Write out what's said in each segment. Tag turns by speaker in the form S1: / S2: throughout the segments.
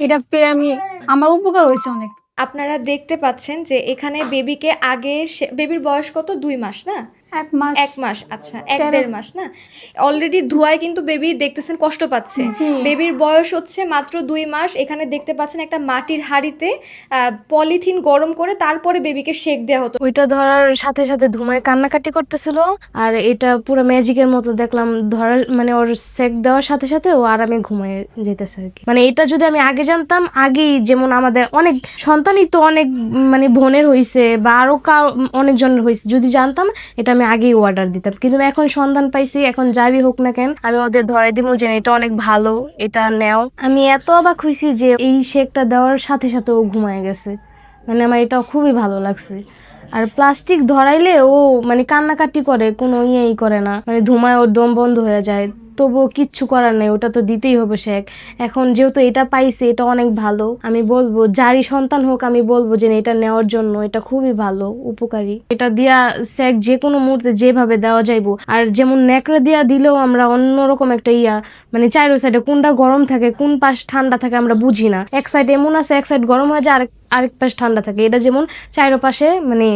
S1: এটা পেয়ে আমার উপকার হয়েছে অনেক।
S2: আপনারা দেখতে পাচ্ছেন যে এখানে বেবিকে আগে বেবির বয়স কত, 2 মাস না?
S1: 1 মাস
S2: 1 মাস, আচ্ছা 1-1.5 মাস না? অলরেডি ধোঁয়ায় কিন্তু বেবি দেখতেছেন কষ্ট পাচ্ছে। বেবির বয়স হচ্ছে মাত্র 2 মাস। এখানে দেখতে পাচ্ছেন একটা মাটির হাঁড়িতে পলিথিন গরম করে তারপরে বেবিকে সেক দেওয়া হতো।
S3: ওইটা ধরার সাথে সাথে ধুমায় কান্নাকাটি করতেছিল, আর এটা পুরো ম্যাজিকের মতো দেখলাম ধরার মানে ওর সেক দেওয়ার সাথে সাথে ও আরামে ঘুমিয়ে যেতেছে আর কি। মানে এটা যদি আমি আগে জানতাম, আগেই যেমন আমাদের অনেক সন্তানই তো অনেক মানে বোনের হয়েছে বা আরো অনেকজনের হয়েছে, যদি জানতাম এটা আমি আগেই অর্ডার দিতাম। কিন্তু এখন সন্ধান পাইছি, এখন যারই হোক না কেন আমি ওদের ধরাই দিব যে এটা অনেক ভালো, এটা নেও। আমি এত অবাক হয়েছি যে এই শেকটা দেওয়ার সাথে সাথে ও ঘুমায় গেছে। মানে আমার এটা খুবই ভালো লাগছে। আর প্লাস্টিক ধরাইলে ও মানে কান্নাকাটি করে, কোনো ইয়েই করে না, মানে ধুমায় ওর দম বন্ধ হয়ে যায়, তবুও কিচ্ছু করার নেই, ওটা তো দিতেই হবে শেক। এখন যেহেতু এটা পাইছে, এটা অনেক ভালো, আমি বলবো যারই সন্তান হোক আমি বলবো যে এটা নেওয়ার জন্য, এটা খুবই ভালো, উপকারী। এটা দিয়া শেক যে কোনো মুহূর্তে যেভাবে দেওয়া যাইবো। আর যেমন ন্যাকড়া দিয়া দিলেও আমরা অন্যরকম একটা মানে চাইরো সাইডে কোনটা গরম থাকে কোন পাশ ঠান্ডা থাকে আমরা বুঝি না, এক সাইড এমন আছে এক সাইড গরম হয়ে যায় আরেক পাশ ঠান্ডা থাকে। এটা যেমন চাইরো পাশে মানে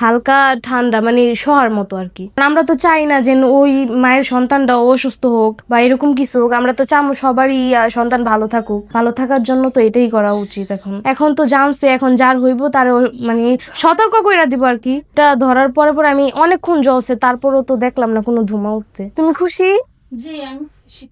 S3: হালকা ঠান্ডা, মানে শোয়ার মতো আর কি। আমরা তো চাই না যে ওই মায়ের সন্তানটা অসুস্থ হোক বা এরকম কিছু হোক, আমরা তো চাবো সবারই সন্তান ভালো থাকুক। ভালো থাকার জন্য তো এটাই করা উচিত। এখন তো জানছে, এখন যার হইব তার মানে সতর্ক করে দিব আর কি। এটা ধরার পরে পরে আমি অনেকক্ষণ জ্বলছে, তারপরও তো দেখলাম না কোনো ধুমা উঠতে। তুমি খুশি?
S1: জি আমি খুশি।